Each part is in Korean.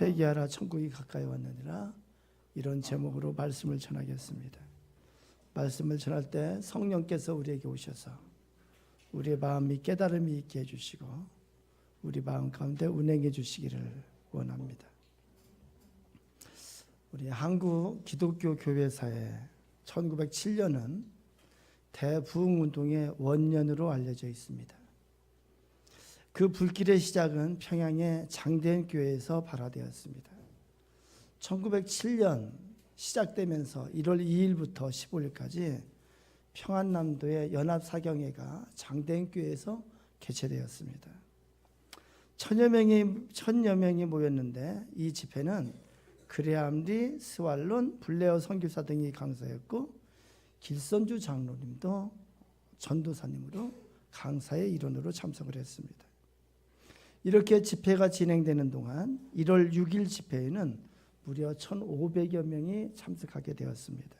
회개하라 천국이 가까이 왔느니라, 이런 제목으로 말씀을 전하겠습니다. 말씀을 전할 때 성령께서 우리에게 오셔서 우리의 마음이 깨달음이 있게 해주시고 우리 마음 가운데 운행해 주시기를 원합니다. 우리 한국 기독교 교회사에 1907년은 대부흥운동의 원년으로 알려져 있습니다. 그 불길의 시작은 평양의 장대현 교회에서 발화되었습니다. 1907년 시작되면서 1월 2일부터 15일까지 평안남도의 연합사경회가 장대현 교회에서 개최되었습니다. 천여 명이 모였는데 이 집회는 그레암리, 스왈론, 블레어 선교사 등이 강사였고 길선주 장로님도 전도사님으로 강사의 일원으로 참석을 했습니다. 이렇게 집회가 진행되는 동안 1월 6일 집회에는 무려 1,500여 명이 참석하게 되었습니다.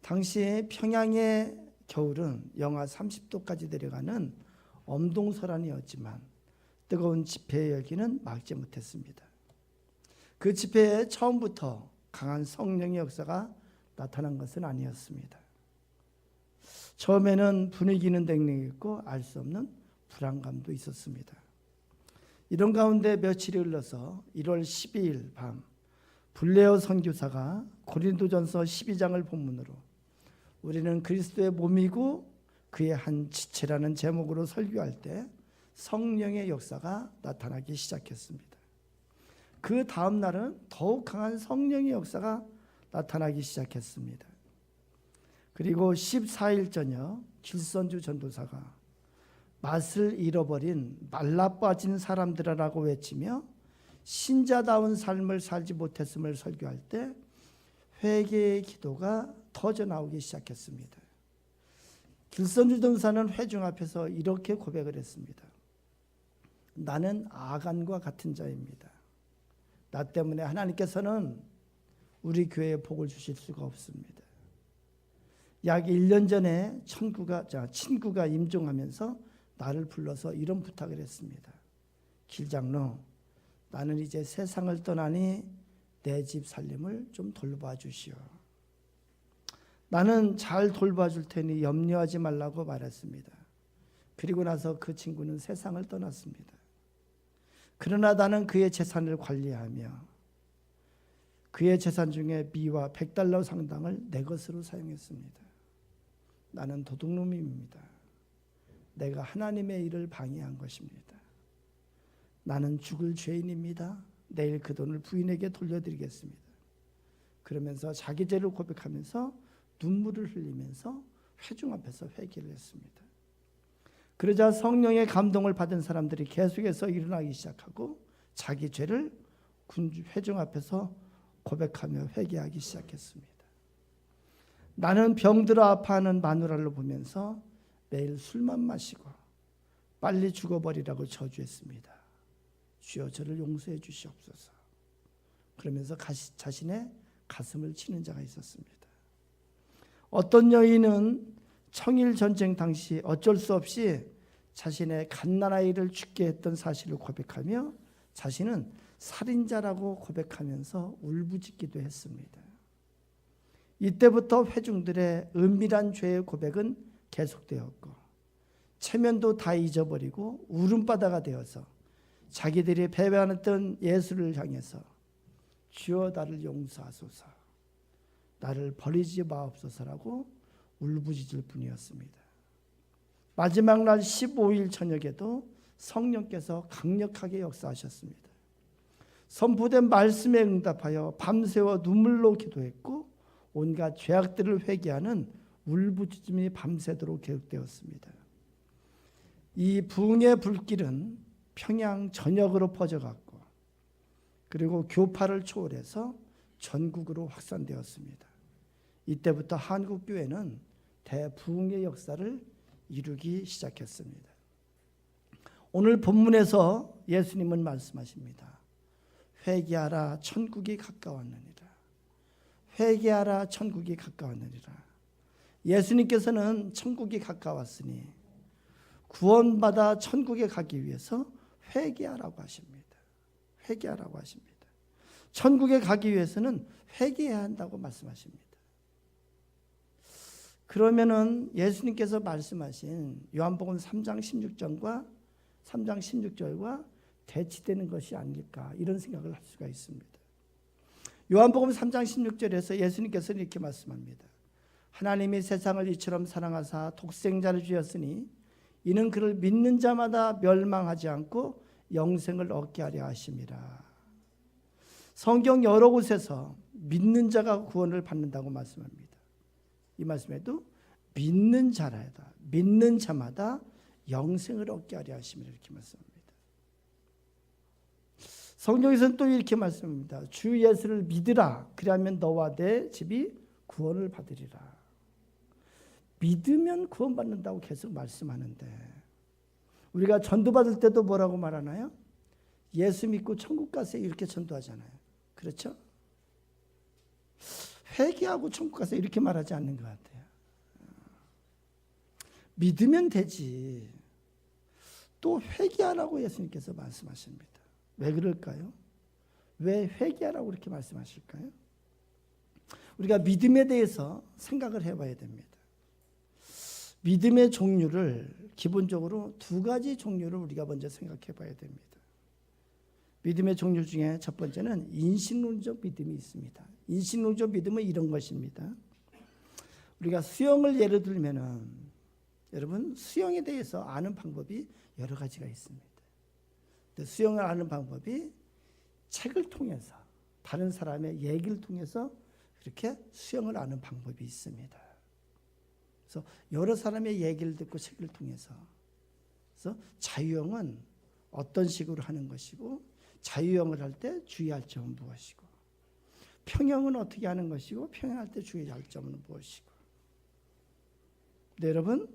당시 평양의 겨울은 영하 30도까지 내려가는 엄동설한이었지만 뜨거운 집회의 열기는 막지 못했습니다. 그 집회에 처음부터 강한 성령의 역사가 나타난 것은 아니었습니다. 처음에는 분위기는 냉랭했고 알 수 없는 불안감도 있었습니다. 이런 가운데 며칠이 흘러서 1월 12일 밤 블레어 선교사가 고린도전서 12장을 본문으로 우리는 그리스도의 몸이고 그의 한 지체라는 제목으로 설교할 때 성령의 역사가 나타나기 시작했습니다. 그 다음 날은 더욱 강한 성령의 역사가 나타나기 시작했습니다. 그리고 14일 저녁 길선주 전도사가 맛을 잃어버린 말라빠진 사람들아라고 외치며 신자다운 삶을 살지 못했음을 설교할 때 회개의 기도가 터져나오기 시작했습니다. 길선주 전도사는 회중 앞에서 이렇게 고백을 했습니다. 나는 아간과 같은 자입니다. 나 때문에 하나님께서는 우리 교회에 복을 주실 수가 없습니다. 약 1년 전에 친구가 임종하면서 나를 불러서 이런 부탁을 했습니다. 길장로, 나는 이제 세상을 떠나니 내 집 살림을 좀 돌봐주시오. 나는 잘 돌봐줄 테니 염려하지 말라고 말했습니다. 그리고 나서 그 친구는 세상을 떠났습니다. 그러나 나는 그의 재산을 관리하며 그의 재산 중에 미와 $100 상당을 내 것으로 사용했습니다. 나는 도둑놈입니다. 내가 하나님의 일을 방해한 것입니다. 나는 죽을 죄인입니다. 내일 그 돈을 부인에게 돌려드리겠습니다. 그러면서 자기 죄를 고백하면서 눈물을 흘리면서 회중 앞에서 회개를 했습니다. 그러자 성령의 감동을 받은 사람들이 계속해서 일어나기 시작하고 자기 죄를 회중 앞에서 고백하며 회개하기 시작했습니다. 나는 병들어 아파하는 마누라를 보면서 매일 술만 마시고 빨리 죽어버리라고 저주했습니다. 주여 저를 용서해 주시옵소서. 그러면서 자신의 가슴을 치는 자가 있었습니다. 어떤 여인은 청일전쟁 당시 어쩔 수 없이 자신의 갓난아이를 죽게 했던 사실을 고백하며 자신은 살인자라고 고백하면서 울부짖기도 했습니다. 이때부터 회중들의 은밀한 죄의 고백은 계속되었고 체면도 다 잊어버리고 울음바다가 되어서 자기들이 배반했던 예수를 향해서 주여 나를 용서하소서, 나를 버리지 마옵소서라고 울부짖을 뿐이었습니다. 마지막 날 15일 저녁에도 성령께서 강력하게 역사하셨습니다. 선포된 말씀에 응답하여 밤새워 눈물로 기도했고 온갖 죄악들을 회개하는 울부짖음이 밤새도록 계속되었습니다. 이 부흥의 불길은 평양 전역으로 퍼져갔고 그리고 교파를 초월해서 전국으로 확산되었습니다. 이때부터 한국교회는 대부흥의 역사를 이루기 시작했습니다. 오늘 본문에서 예수님은 말씀하십니다. 회개하라 천국이 가까웠느니라. 회개하라 천국이 가까웠느니라. 예수님께서는 천국이 가까웠으니 구원받아 천국에 가기 위해서 회개하라고 하십니다. 회개하라고 하십니다. 천국에 가기 위해서는 회개해야 한다고 말씀하십니다. 그러면은 예수님께서 말씀하신 요한복음 3장 16절과 3장 16절과 대치되는 것이 아닐까 이런 생각을 할 수가 있습니다. 요한복음 3장 16절에서 예수님께서 이렇게 말씀합니다. 하나님이 세상을 이처럼 사랑하사 독생자를 주셨으니 이는 그를 믿는 자마다 멸망하지 않고 영생을 얻게 하려 하심이라. 성경 여러 곳에서 믿는 자가 구원을 받는다고 말씀합니다. 이 말씀에도 믿는 자라다. 믿는 자마다 영생을 얻게 하려 하심이라 이렇게 말씀합니다. 성경에서는 또 이렇게 말씀합니다. 주 예수를 믿으라. 그리하면 너와 내 집이 구원을 받으리라. 믿으면 구원받는다고 계속 말씀하는데 우리가 전도받을 때도 뭐라고 말하나요? 예수 믿고 천국 가세요 이렇게 전도하잖아요. 그렇죠? 회개하고 천국 가세요 이렇게 말하지 않는 것 같아요. 믿으면 되지. 또 회개하라고 예수님께서 말씀하십니다. 왜 그럴까요? 왜 회개하라고 그렇게 말씀하실까요? 우리가 믿음에 대해서 생각을 해봐야 됩니다. 믿음의 종류를 기본적으로 두 가지 종류를 우리가 먼저 생각해 봐야 됩니다. 믿음의 종류 중에 첫 번째는 인식론적 믿음이 있습니다. 인식론적 믿음은 이런 것입니다. 우리가 수영을 예를 들면은 여러분 수영에 대해서 아는 방법이 여러 가지가 있습니다. 근데 수영을 아는 방법이 책을 통해서 다른 사람의 얘기를 통해서 그렇게 수영을 아는 방법이 있습니다. 그래서 여러 사람의 얘기를 듣고 책을 통해서 그래서 자유형은 어떤 식으로 하는 것이고 자유형을 할 때 주의할 점은 무엇이고 평형은 어떻게 하는 것이고 평형할 때 주의할 점은 무엇이고 근데 여러분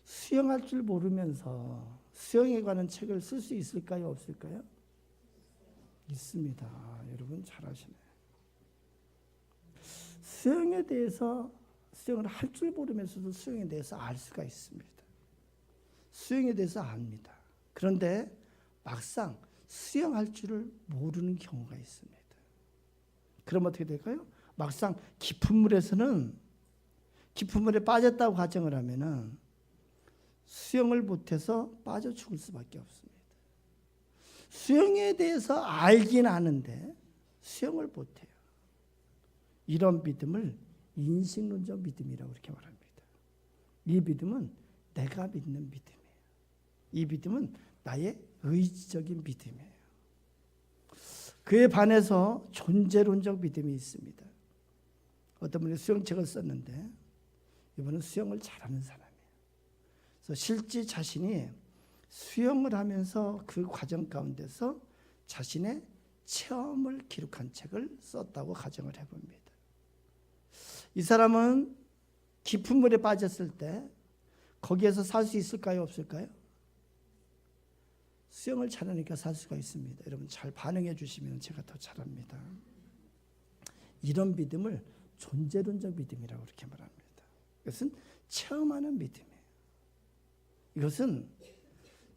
수영할 줄 모르면서 수영에 관한 책을 쓸 수 있을까요? 없을까요? 있습니다. 여러분 잘하시네요. 수영에 대해서 수영을 할 줄 모르면서도 수영에 대해서 알 수가 있습니다. 수영에 대해서 압니다. 그런데 막상 수영할 줄을 모르는 경우가 있습니다. 그럼 어떻게 될까요? 막상 깊은 물에서는 깊은 물에 빠졌다고 가정을 하면은 수영을 못해서 빠져 죽을 수밖에 없습니다. 수영에 대해서 알긴 아는데 수영을 못해요. 이런 믿음을 인식론적 믿음이라고 이렇게 말합니다. 이 믿음은 내가 믿는 믿음이에요. 이 믿음은 나의 의지적인 믿음이에요. 그에 반해서 존재론적 믿음이 있습니다. 어떤 분이 수영책을 썼는데 이분은 수영을 잘하는 사람이에요. 그래서 실제 자신이 수영을 하면서 그 과정 가운데서 자신의 체험을 기록한 책을 썼다고 가정을 해봅니다. 이 사람은 깊은 물에 빠졌을 때 거기에서 살 수 있을까요? 없을까요? 수영을 잘하니까 살 수가 있습니다. 여러분 잘 반응해 주시면 제가 더 잘합니다. 이런 믿음을 존재론적 믿음이라고 이렇게 말합니다. 이것은 체험하는 믿음이에요. 이것은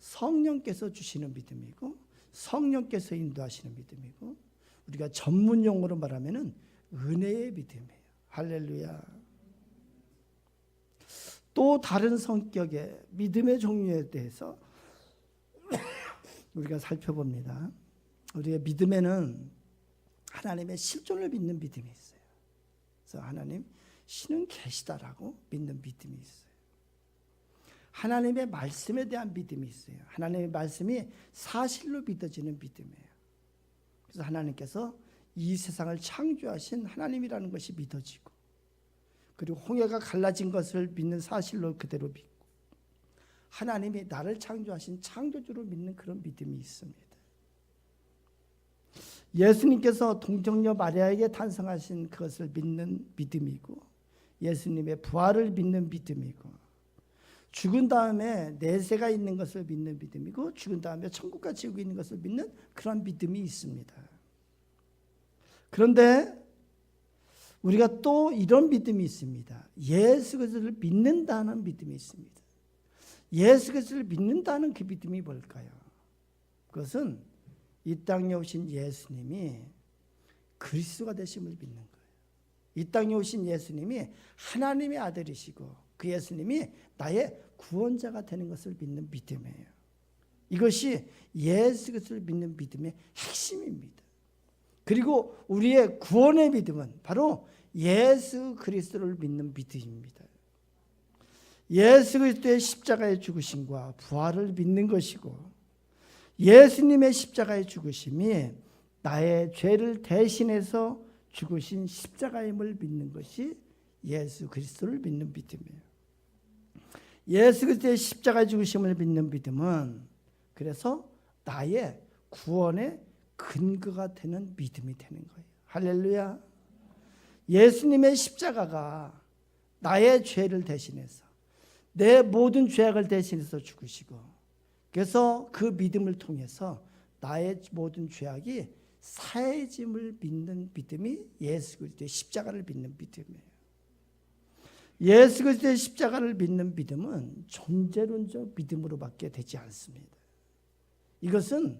성령께서 주시는 믿음이고 성령께서 인도하시는 믿음이고 우리가 전문 용어로 말하면은 은혜의 믿음이에요. 할렐루야. 또 다른 성격의 믿음의 종류에 대해서 우리가 살펴봅니다. 우리의 믿음에는 하나님의 실존을 믿는 믿음이 있어요. 그래서 하나님 신은 계시다라고 믿는 믿음이 있어요. 하나님의 말씀에 대한 믿음이 있어요. 하나님의 말씀이 사실로 믿어지는 믿음이에요. 그래서 하나님께서 이 세상을 창조하신 하나님이라는 것이 믿어지고 그리고 홍해가 갈라진 것을 믿는 사실로 그대로 믿고 하나님이 나를 창조하신 창조주로 믿는 그런 믿음이 있습니다. 예수님께서 동정녀 마리아에게 탄생하신 그것을 믿는 믿음이고 예수님의 부활을 믿는 믿음이고 죽은 다음에 내세가 있는 것을 믿는 믿음이고 죽은 다음에 천국과 지옥이 있는 것을 믿는 그런 믿음이 있습니다. 그런데 우리가 또 이런 믿음이 있습니다. 예수 그리스도를 믿는다는 믿음이 있습니다. 예수 그리스도를 믿는다는 그 믿음이 뭘까요? 그것은 이 땅에 오신 예수님이 그리스도가 되심을 믿는 거예요. 이 땅에 오신 예수님이 하나님의 아들이시고 그 예수님이 나의 구원자가 되는 것을 믿는 믿음이에요. 이것이 예수 그리스도를 믿는 믿음의 핵심입니다. 그리고 우리의 구원의 믿음은 바로 예수 그리스도를 믿는 믿음입니다. 예수 그리스도의 십자가의 죽으심과 부활을 믿는 것이고 예수님의 십자가의 죽으심이 나의 죄를 대신해서 죽으신 십자가임을 믿는 것이 예수 그리스도를 믿는 믿음이에요. 예수 그리스도의 십자가의 죽으심을 믿는 믿음은 그래서 나의 구원의 근거가 되는 믿음이 되는 거예요. 할렐루야. 예수님의 십자가가 나의 죄를 대신해서 내 모든 죄악을 대신해서 죽으시고 그래서 그 믿음을 통해서 나의 모든 죄악이 사해짐을 믿는 믿음이 예수 그리스도의 십자가를 믿는 믿음이에요. 예수 그리스도의 십자가를 믿는 믿음은 존재론적 믿음으로밖에 되지 않습니다. 이것은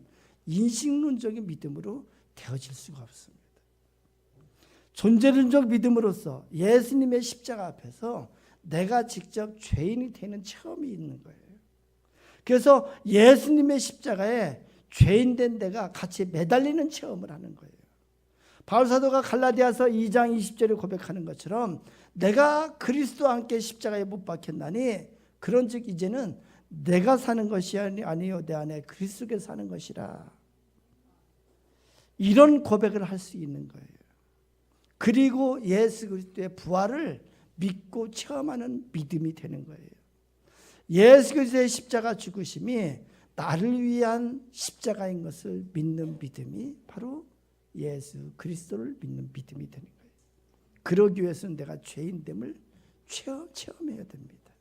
인식론적인 믿음으로 되어질 수가 없습니다. 존재론적 믿음으로서 예수님의 십자가 앞에서 내가 직접 죄인이 되는 체험이 있는 거예요. 그래서 예수님의 십자가에 죄인된 내가 같이 매달리는 체험을 하는 거예요. 바울 사도가 갈라디아서 2장 20절에 고백하는 것처럼 내가 그리스도와 함께 십자가에 못 박혔나니 그런즉 이제는 내가 사는 것이 아니요 내 안에 그리스도께서 사는 것이라. 이런 고백을 할 수 있는 거예요. 그리고 예수 그리스도의 부활을 믿고 체험하는 믿음이 되는 거예요. 예수 그리스도의 십자가 죽으심이 나를 위한 십자가인 것을 믿는 믿음이 바로 예수 그리스도를 믿는 믿음이 되는 거예요. 그러기 위해서는 내가 죄인됨을 체험해야 됩니다.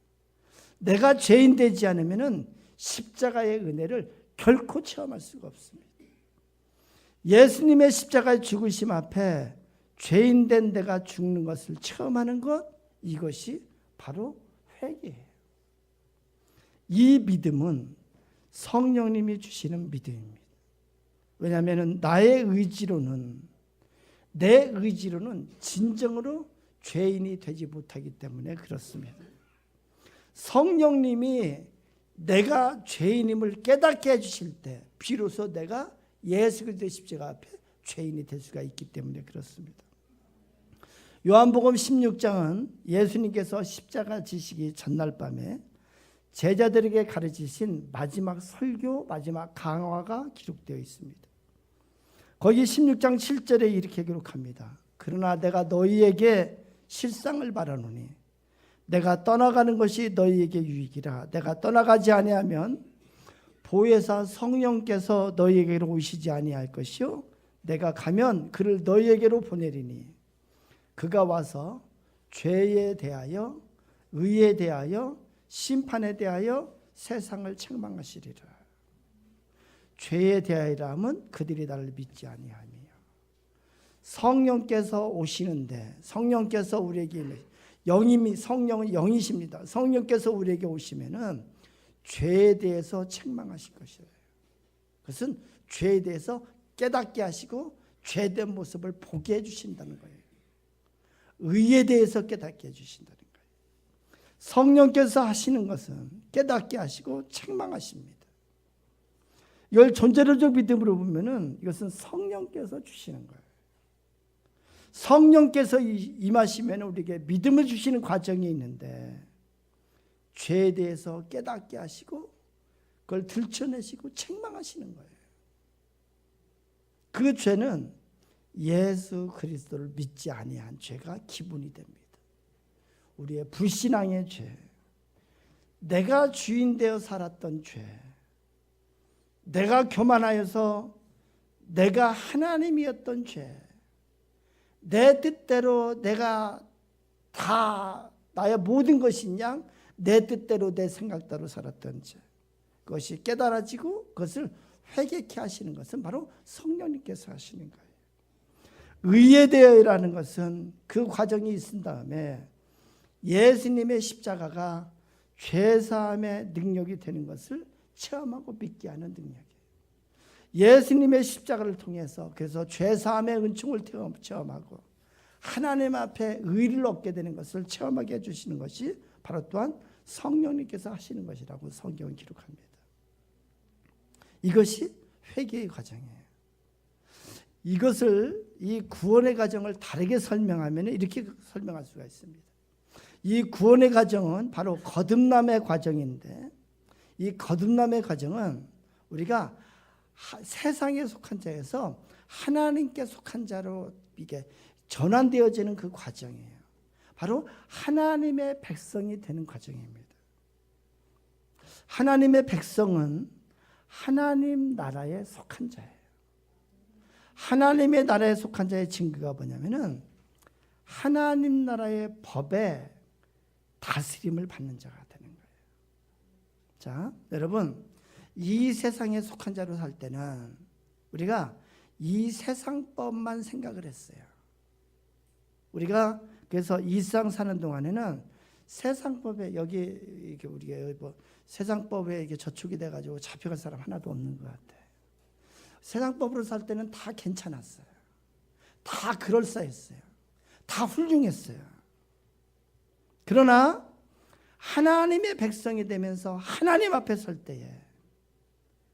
내가 죄인 되지 않으면 십자가의 은혜를 결코 체험할 수가 없습니다. 예수님의 십자가의 죽으심 앞에 죄인된 내가 죽는 것을 체험하는 것, 이것이 바로 회개예요. 이 믿음은 성령님이 주시는 믿음입니다. 왜냐하면 내 의지로는 진정으로 죄인이 되지 못하기 때문에 그렇습니다. 성령님이 내가 죄인임을 깨닫게 해주실 때 비로소 내가 예수 그리스도의 십자가 앞에 죄인이 될 수가 있기 때문에 그렇습니다. 요한복음 16장은 예수님께서 십자가 지시기 전날 밤에 제자들에게 가르치신 마지막 설교, 마지막 강화가 기록되어 있습니다. 거기 16장 7절에 이렇게 기록합니다. 그러나 내가 너희에게 실상을 말하노니 내가 떠나가는 것이 너희에게 유익이라. 내가 떠나가지 아니하면 보혜사 성령께서 너희에게로 오시지 아니할 것이요 내가 가면 그를 너희에게로 보내리니 그가 와서 죄에 대하여 의에 대하여 심판에 대하여 세상을 책망하시리라. 죄에 대하여라 하면 그들이 나를 믿지 아니하며 성령께서 오시는데 성령께서 우리에게 영임이 성령은 영이십니다. 성령께서 우리에게 오시면은 죄에 대해서 책망하실 것이에요. 그것은 죄에 대해서 깨닫게 하시고 죄된 모습을 보게 해주신다는 거예요. 의에 대해서 깨닫게 해주신다는 거예요. 성령께서 하시는 것은 깨닫게 하시고 책망하십니다. 이걸 존재론적 믿음으로 보면은 이것은 성령께서 주시는 거예요. 성령께서 임하시면 우리에게 믿음을 주시는 과정이 있는데 죄에 대해서 깨닫게 하시고 그걸 들춰내시고 책망하시는 거예요. 그 죄는 예수 그리스도를 믿지 아니한 죄가 기본이 됩니다. 우리의 불신앙의 죄, 내가 주인 되어 살았던 죄, 내가 교만하여서 내가 하나님이었던 죄, 내 뜻대로 내가 다 나의 모든 것인 양 내 뜻대로 내 생각대로 살았던 죄, 그것이 깨달아지고 그것을 회개케 하시는 것은 바로 성령님께서 하시는 거예요. 의에 대하여라는 것은 그 과정이 있은 다음에 예수님의 십자가가 죄사함의 능력이 되는 것을 체험하고 믿게 하는 능력이에요. 예수님의 십자가를 통해서 그래서 죄사함의 은총을 체험하고 하나님 앞에 의를 얻게 되는 것을 체험하게 해주시는 것이 바로 또한 성령님께서 하시는 것이라고 성경은 기록합니다. 이것이 회개의 과정이에요. 이것을 이 구원의 과정을 다르게 설명하면 이렇게 설명할 수가 있습니다. 이 구원의 과정은 바로 거듭남의 과정인데 이 거듭남의 과정은 우리가 세상에 속한 자에서 하나님께 속한 자로 이게 전환되어지는 그 과정이에요. 바로 하나님의 백성이 되는 과정입니다. 하나님의 백성은 하나님 나라에 속한 자예요. 하나님의 나라에 속한 자의 증거가 뭐냐면은 하나님 나라의 법에 다스림을 받는 자가 되는 거예요. 자, 여러분, 이 세상에 속한 자로 살 때는 우리가 이 세상법만 생각을 했어요. 우리가 그래서 이 세상 사는 동안에는 세상법에 여기 이게 우리가 뭐 세상법에 이게 저축이 돼가지고 잡혀갈 사람 하나도 없는 것 같아요. 세상법으로 살 때는 다 괜찮았어요. 다 그럴싸했어요. 다 훌륭했어요. 그러나 하나님의 백성이 되면서 하나님 앞에 설 때에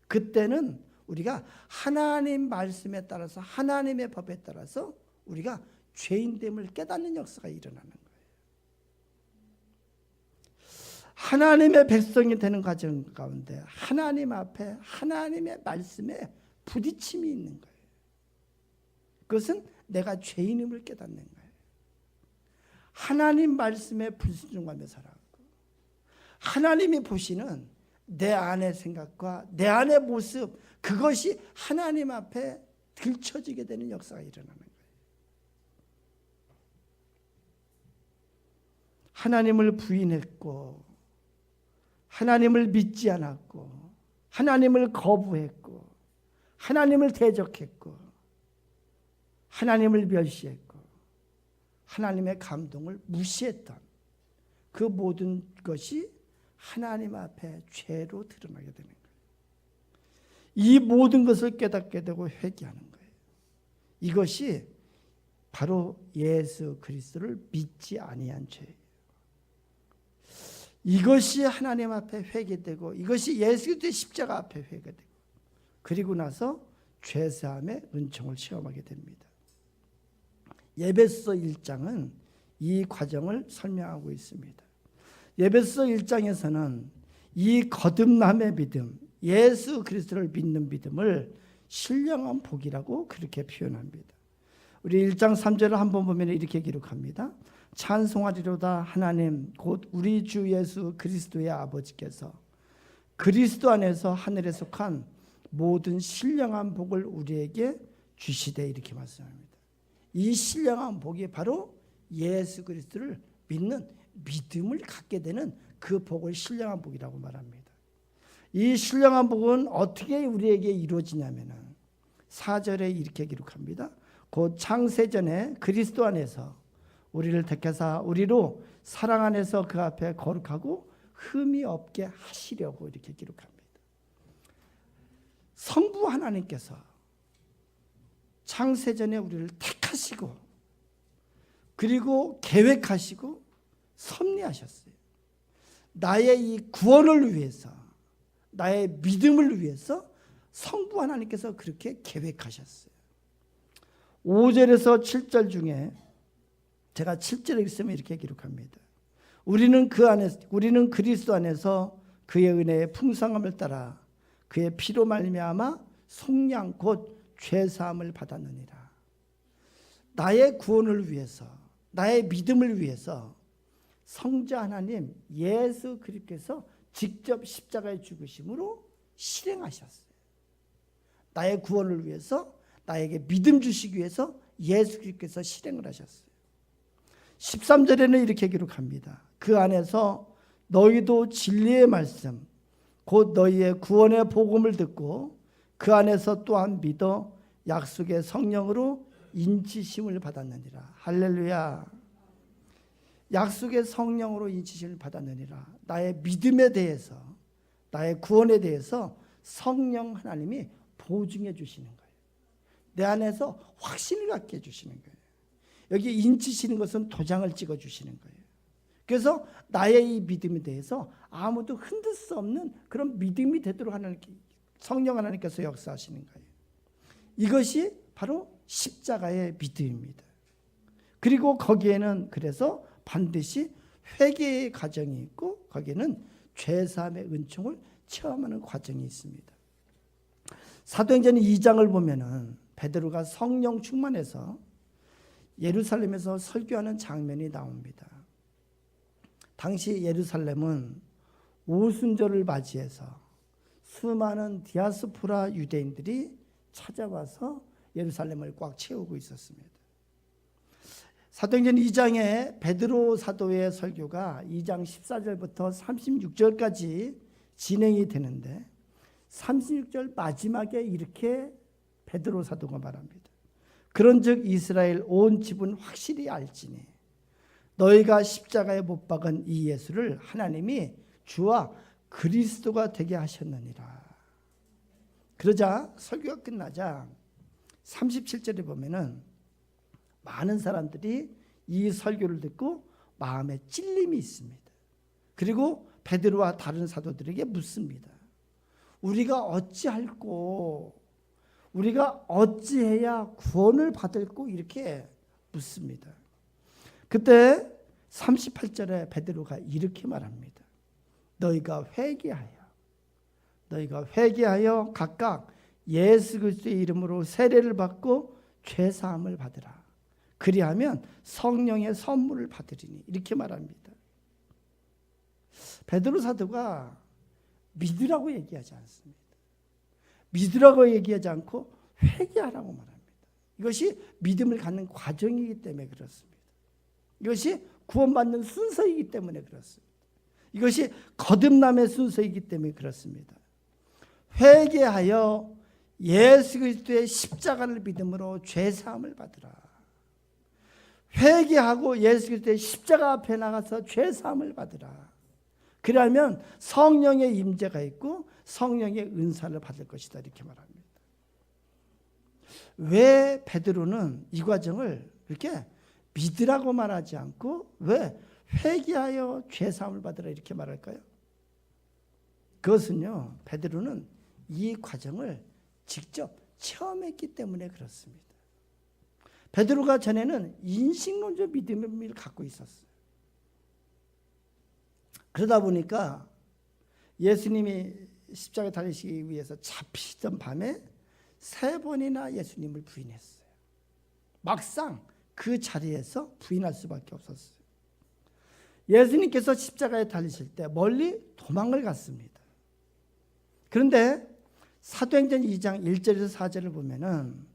그때는 우리가 하나님 말씀에 따라서 하나님의 법에 따라서 우리가 죄인됨을 깨닫는 역사가 일어나는 거예요. 하나님의 백성이 되는 과정 가운데 하나님 앞에 하나님의 말씀에 부딪힘이 있는 거예요. 그것은 내가 죄인임을 깨닫는 거예요. 하나님 말씀에 불순종하며 살아가고 하나님이 보시는 내 안의 생각과 내 안의 모습 그것이 하나님 앞에 들춰지게 되는 역사가 일어나는 거예요. 하나님을 부인했고 하나님을 믿지 않았고 하나님을 거부했고 하나님을 대적했고 하나님을 멸시했고 하나님의 감동을 무시했던 그 모든 것이 하나님 앞에 죄로 드러나게 되는 거예요. 이 모든 것을 깨닫게 되고 회개하는 거예요. 이것이 바로 예수 그리스도를 믿지 아니한 죄예요. 이것이 하나님 앞에 회개되고 이것이 예수 그리스도의 십자가 앞에 회개되고 그리고 나서 죄사함의 은총을 체험하게 됩니다. 에베소 1장은 이 과정을 설명하고 있습니다. 에베소 1장에서는 이 거듭남의 믿음, 예수 그리스도를 믿는 믿음을 신령한 복이라고 그렇게 표현합니다. 우리 1장 3절을 한번 보면 이렇게 기록합니다. 찬송하리로다 하나님 곧 우리 주 예수 그리스도의 아버지께서 그리스도 안에서 하늘에 속한 모든 신령한 복을 우리에게 주시되 이렇게 말씀합니다. 이 신령한 복이 바로 예수 그리스도를 믿는 믿음을 갖게 되는 그 복을 신령한 복이라고 말합니다. 이 신령한 복은 어떻게 우리에게 이루어지냐면은 4절에 이렇게 기록합니다. 곧 창세전에 그리스도 안에서 우리를 택하사 우리로 사랑 안에서 그 앞에 거룩하고 흠이 없게 하시려고 이렇게 기록합니다. 성부 하나님께서 창세전에 우리를 택하시고 그리고 계획하시고 섭리하셨어요. 나의 이 구원을 위해서 나의 믿음을 위해서 성부 하나님께서 그렇게 계획하셨어요. 5절에서 7절 중에 제가 7절에 있으면 이렇게 기록합니다. 우리는 그리스도 안에서 그의 은혜의 풍성함을 따라 그의 피로 말미암아 속량 곧 죄사함을 받았느니라. 나의 구원을 위해서 나의 믿음을 위해서 성자 하나님 예수 그리스도께서 직접 십자가에 죽으심으로 실행하셨어요. 나의 구원을 위해서 나에게 믿음 주시기 위해서 예수 그리스도께서 실행을 하셨어요. 13절에는 이렇게 기록합니다. 그 안에서 너희도 진리의 말씀 곧 너희의 구원의 복음을 듣고 그 안에서 또한 믿어 약속의 성령으로 인치심을 받았느니라. 할렐루야. 약속의 성령으로 인치심을 받았느니라. 나의 믿음에 대해서 나의 구원에 대해서 성령 하나님이 보증해 주시는 거예요. 내 안에서 확신을 갖게 해주시는 거예요. 여기 인치시는 것은 도장을 찍어 주시는 거예요. 그래서 나의 이 믿음에 대해서 아무도 흔들 수 없는 그런 믿음이 되도록 하는 성령 하나님께서 역사하시는 거예요. 이것이 바로 십자가의 믿음입니다. 그리고 거기에는 그래서 반드시 회개의 과정이 있고 거기에는 죄사함의 은총을 체험하는 과정이 있습니다. 사도행전 2장을 보면은 베드로가 성령 충만해서 예루살렘에서 설교하는 장면이 나옵니다. 당시 예루살렘은 오순절을 맞이해서 수많은 디아스포라 유대인들이 찾아와서 예루살렘을 꽉 채우고 있었습니다. 사도행전 2장에 베드로 사도의 설교가 2장 14절부터 36절까지 진행이 되는데 36절 마지막에 이렇게 베드로 사도가 말합니다. 그런즉 이스라엘 온 집은 확실히 알지니 너희가 십자가에 못 박은 이 예수를 하나님이 주와 그리스도가 되게 하셨느니라. 그러자 설교가 끝나자 37절에 보면은 많은 사람들이 이 설교를 듣고 마음에 찔림이 있습니다. 그리고 베드로와 다른 사도들에게 묻습니다. 우리가 어찌할꼬? 우리가 어찌해야 구원을 받을꼬? 이렇게 묻습니다. 그때 38절에 베드로가 이렇게 말합니다. 너희가 회개하여 각각 예수 그리스도의 이름으로 세례를 받고 죄 사함을 받으라. 그리하면 성령의 선물을 받으리니 이렇게 말합니다. 베드로 사도가 믿으라고 얘기하지 않습니다. 믿으라고 얘기하지 않고 회개하라고 말합니다. 이것이 믿음을 갖는 과정이기 때문에 그렇습니다. 이것이 구원받는 순서이기 때문에 그렇습니다. 이것이 거듭남의 순서이기 때문에 그렇습니다. 회개하여 예수 그리스도의 십자가를 믿음으로 죄 사함을 받으라. 회개하고 예수 그리스도의 십자가 앞에 나가서 죄 사함을 받으라. 그러면 성령의 임재가 있고 성령의 은사를 받을 것이다 이렇게 말합니다. 왜 베드로는 이 과정을 이렇게 믿으라고 말하지 않고 왜 회개하여 죄 사함을 받으라 이렇게 말할까요? 그것은요, 베드로는 이 과정을 직접 체험했기 때문에 그렇습니다. 베드로가 전에는 인식론적 믿음을 갖고 있었어요. 그러다 보니까 예수님이 십자가에 달리시기 위해서 잡히던 밤에 3번이나 예수님을 부인했어요. 막상 그 자리에서 부인할 수밖에 없었어요. 예수님께서 십자가에 달리실 때 멀리 도망을 갔습니다. 그런데 사도행전 2장 1절에서 4절을 보면은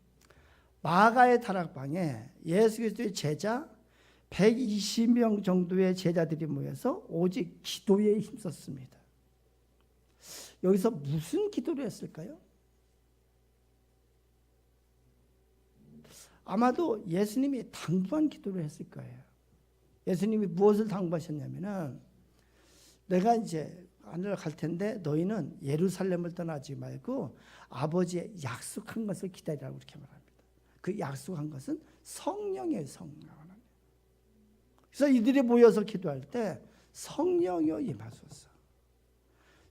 마가의 다락방에 예수 그리스도의 제자 120명 정도의 제자들이 모여서 오직 기도에 힘썼습니다. 여기서 무슨 기도를 했을까요? 아마도 예수님이 당부한 기도를 했을 거예요. 예수님이 무엇을 당부하셨냐면은 내가 이제 하늘을 갈 텐데 너희는 예루살렘을 떠나지 말고 아버지의 약속한 것을 기다리라고 이렇게 말합니다. 그 약속한 것은 성령의 성령. 그래서 이들이 모여서 기도할 때 성령이여 임하소서.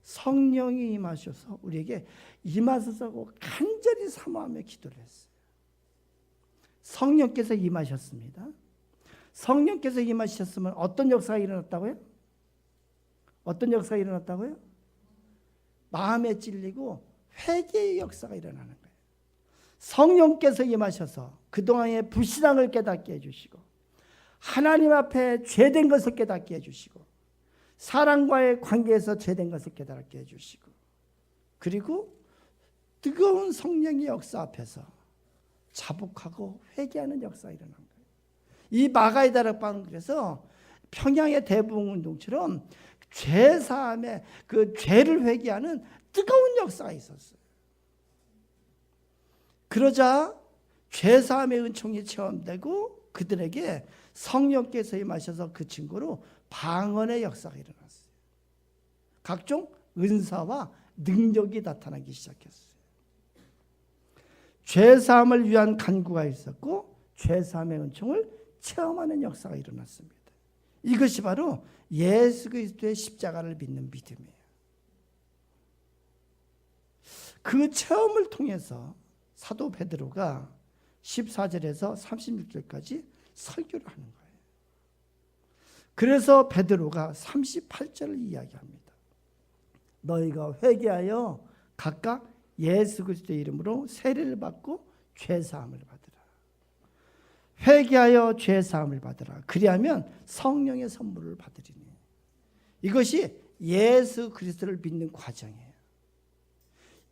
성령이 임하셔서 우리에게 임하소서고 간절히 사모하며 기도를 했어요. 성령께서 임하셨습니다. 성령께서 임하셨으면 어떤 역사가 일어났다고요? 어떤 역사가 일어났다고요? 마음에 찔리고 회개의 역사가 일어나는 거예요. 성령께서 임하셔서 그동안의 불신앙을 깨닫게 해주시고 하나님 앞에 죄된 것을 깨닫게 해주시고 사람과의 관계에서 죄된 것을 깨닫게 해주시고 그리고 뜨거운 성령의 역사 앞에서 자복하고 회개하는 역사가 일어난 거예요. 이 마가의 다락방은 그래서 평양의 대부흥운동처럼 죄사함에 그 죄를 회개하는 뜨거운 역사가 있었어요. 그러자 죄사함의 은총이 체험되고 그들에게 성령께서 임하셔서 그 친구로 방언의 역사가 일어났어요. 각종 은사와 능력이 나타나기 시작했어요. 죄사함을 위한 간구가 있었고 죄사함의 은총을 체험하는 역사가 일어났습니다. 이것이 바로 예수 그리스도의 십자가를 믿는 믿음이에요. 그 체험을 통해서 사도 베드로가 14절에서 36절까지 설교를 하는 거예요. 그래서 베드로가 38절을 이야기합니다. 너희가 회개하여 각각 예수 그리스도의 이름으로 세례를 받고 죄사함을 받으라. 회개하여 죄사함을 받으라. 그리하면 성령의 선물을 받으리니. 이것이 예수 그리스도를 믿는 과정이에요.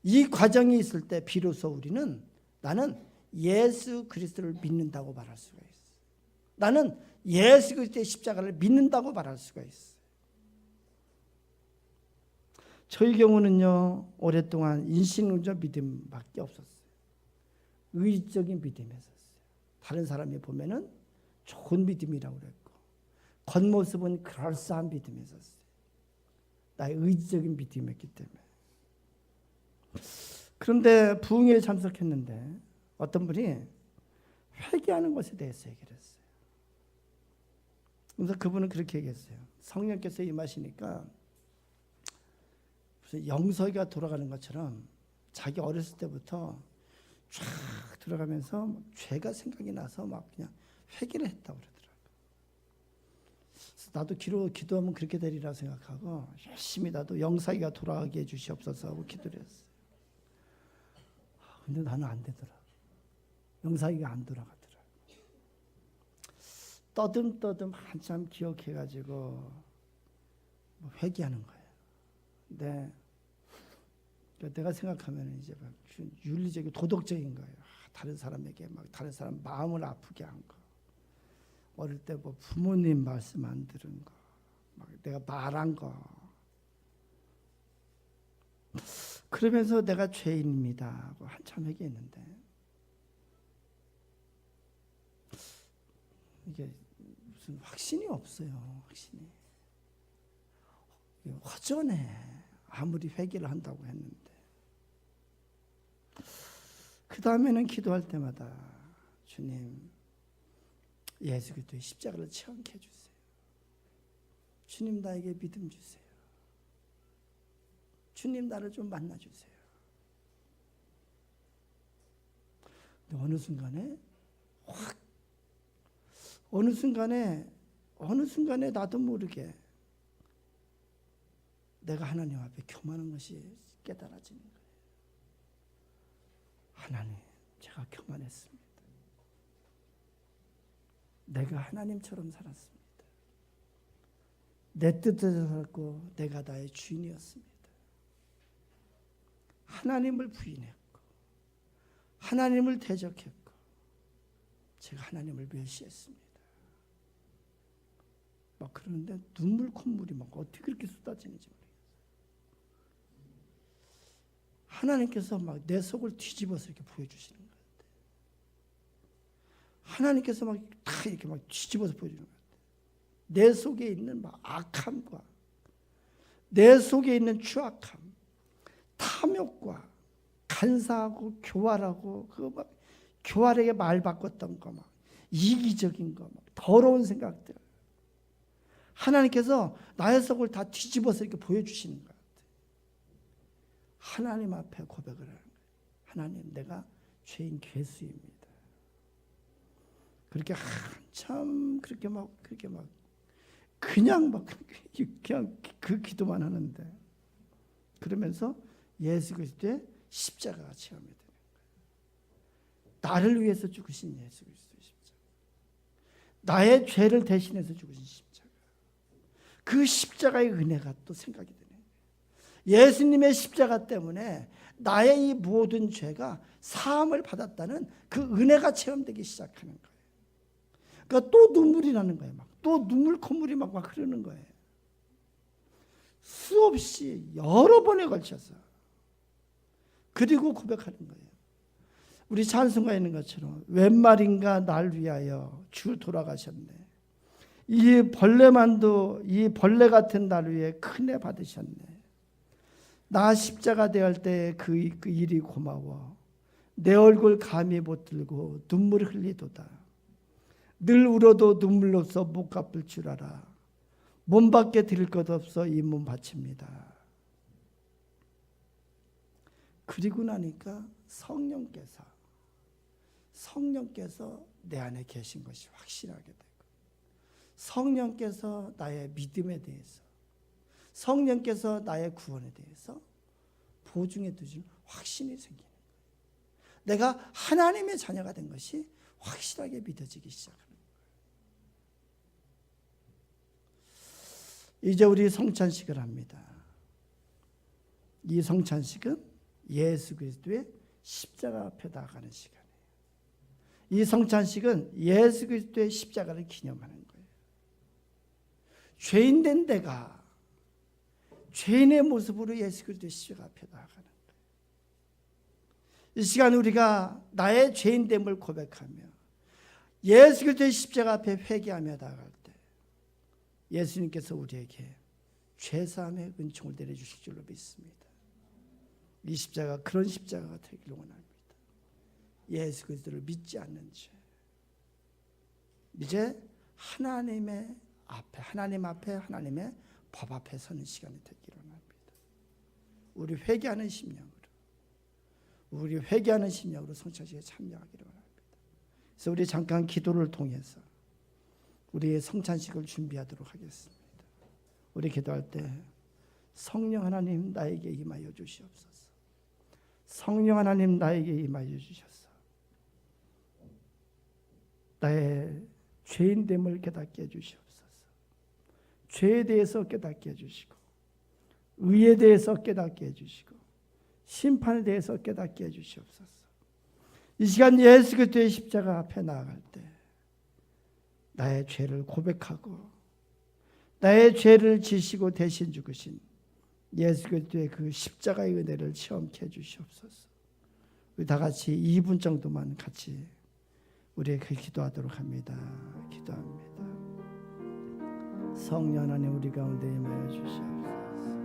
이 과정이 있을 때 비로소 우리는 나는 예수 그리스도를 믿는다고 말할 수가 있어요. 나는 예수 그리스도의 십자가를 믿는다고 말할 수가 있어요. 저희 경우는요, 오랫동안 인신론적 믿음밖에 없었어요. 의적인 믿음이었어요. 다른 사람이 보면은 좋은 믿음이라고 그랬고, 겉모습은 그럴싸한 믿음이었어요. 나의 의지적인 믿음이었기 때문에. 그런데 부흥회에 참석했는데 어떤 분이 회개하는 것에 대해서 얘기를 했어요. 그래서 그분은 그렇게 얘기했어요. 성령께서 임하시니까 무슨 영석이가 돌아가는 것처럼 자기 어렸을 때부터 쫙 들어가면서 막 죄가 생각이 나서 막 그냥 회개를 했다고 그러더라고요. 그래서 나도 기도하면 그렇게 되리라 생각하고 열심히 나도 영사기가 돌아가게 해주시옵소서 하고 기도를 했어요. 근데 나는 안 되더라. 영사기가 안 돌아가더라. 떠듬떠듬 한참 기억해가지고 회개하는 거예요. 근데 내가 생각하면 이제 막 윤리적인 도덕적인 거예요. 다른 사람에게 막 다른 사람 마음을 아프게 한 거. 어릴 때 뭐 부모님 말씀 안 들은 거, 막 내가 말한 거. 그러면서 내가 죄인입니다 하고 한참 회개했는데 이게 무슨 확신이 없어요. 확신이. 허전해. 아무리 회개를 한다고 했는데. 그 다음에는 기도할 때마다 주님, 예수 그리스도의 십자가를 체험케 해주세요. 주님, 나에게 믿음 주세요. 주님, 나를 좀 만나주세요. 근데 어느 순간에 나도 모르게 내가 하나님 앞에 교만한 것이 깨달아지는 거예요. 하나님, 제가 교만했습니다. 내가 하나님처럼 살았습니다. 내 뜻대로 살고 내가 나의 주인이었습니다. 하나님을 부인했고 하나님을 대적했고 제가 하나님을 멸시했습니다. 막 그러는데 눈물 콧물이 막 어떻게 그렇게 쏟아지는지 모르겠어요. 하나님께서 막 내 속을 뒤집어서 이렇게 보여주시는 것 같아요. 하나님께서 막 다 이렇게 막 뒤집어서 보여주는 것 같아요. 내 속에 있는 막 악함과 내 속에 있는 추악함, 탐욕과 간사하고 교활하고 그 막 교활하게 말 바꿨던 거, 막 이기적인 거, 막 더러운 생각들. 하나님께서 나의 속을 다 뒤집어서 이렇게 보여주시는 것 같아요. 하나님 앞에 고백을 하는 거예요. 하나님, 내가 죄인 괴수입니다. 그렇게 한참 그렇게 막 그냥 그 기도만 하는데, 그러면서 예수 그리스도의 십자가가 체험이 되는 거예요. 나를 위해서 죽으신 예수 그리스도의 십자가, 나의 죄를 대신해서 죽으신 십자가, 그 십자가의 은혜가 또 생각이 되는 거예요. 예수님의 십자가 때문에 나의 이 모든 죄가 사함을 받았다는 그 은혜가 체험되기 시작하는 거예요. 그러니까 또 눈물이 나는 거예요. 또 눈물 콧물이 막 흐르는 거예요. 수없이 여러 번에 걸쳐서. 그리고 고백하는 거예요. 우리 찬송가에 있는 것처럼 웬 말인가 날 위하여 주 돌아가셨네. 이 벌레 같은 날 위해 큰 애 받으셨네. 나 십자가 대할 때 그 일이 고마워. 내 얼굴 감히 못 들고 눈물 흘리도다. 늘 울어도 눈물 없어 못 갚을 줄 알아. 몸밖에 드릴 것 없어 이 몸 바칩니다. 그리고 나니까 성령께서 내 안에 계신 것이 확실하게 되고, 성령께서 나의 믿음에 대해서, 성령께서 나의 구원에 대해서 보증해 두신 확신이 생기는 거예요. 내가 하나님의 자녀가 된 것이 확실하게 믿어지기 시작합니다. 이제 우리 성찬식을 합니다. 이 성찬식은 예수 그리스도의 십자가 앞에 나아가는 시간이에요. 이 성찬식은 예수 그리스도의 십자가를 기념하는 거예요. 죄인된 내가 죄인의 모습으로 예수 그리스도의 십자가 앞에 나아가는 거예요. 이 시간 우리가 나의 죄인됨을 고백하며 예수 그리스도의 십자가 앞에 회개하며 나아갈 때 예수님께서 우리에게 죄사함의 은총을 내려주실 줄로 믿습니다. 이 십자가 그런 십자가가 되기를 원합니다. 예수 그리스도를 믿지 않는 죄, 이제 하나님 앞에 하나님의 법 앞에 서는 시간이 되기를 원합니다. 우리 회개하는 심령으로 성찬식에 참여하기를 원합니다. 그래서 우리 잠깐 기도를 통해서 우리의 성찬식을 준비하도록 하겠습니다. 우리 기도할 때 성령 하나님 나에게 임하여 주시옵소서. 성령 하나님 나에게 임하여 주셔서 나의 죄인됨을 깨닫게 해주시옵소서. 죄에 대해서 깨닫게 해주시고, 의에 대해서 깨닫게 해주시고, 심판에 대해서 깨닫게 해주시옵소서. 이 시간 예수 그리스도의 십자가 앞에 나아갈 때 나의 죄를 고백하고 나의 죄를 지시고 대신 죽으신 예수 그리스도의 그 십자가의 은혜를 체험케 해주시옵소서. 우리 다 같이 2분 정도만 같이 우리에게 기도하도록 합니다. 기도합니다. 성령 하나님 우리 가운데 임하여 주시옵소서.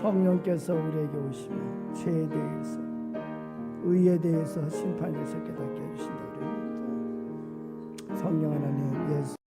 성령께서 우리에게 오시며 죄에 대해서, 의에 대해서, 심판에 대해서 깨닫게 해주신다 그럽니다. 성령 하나님 예수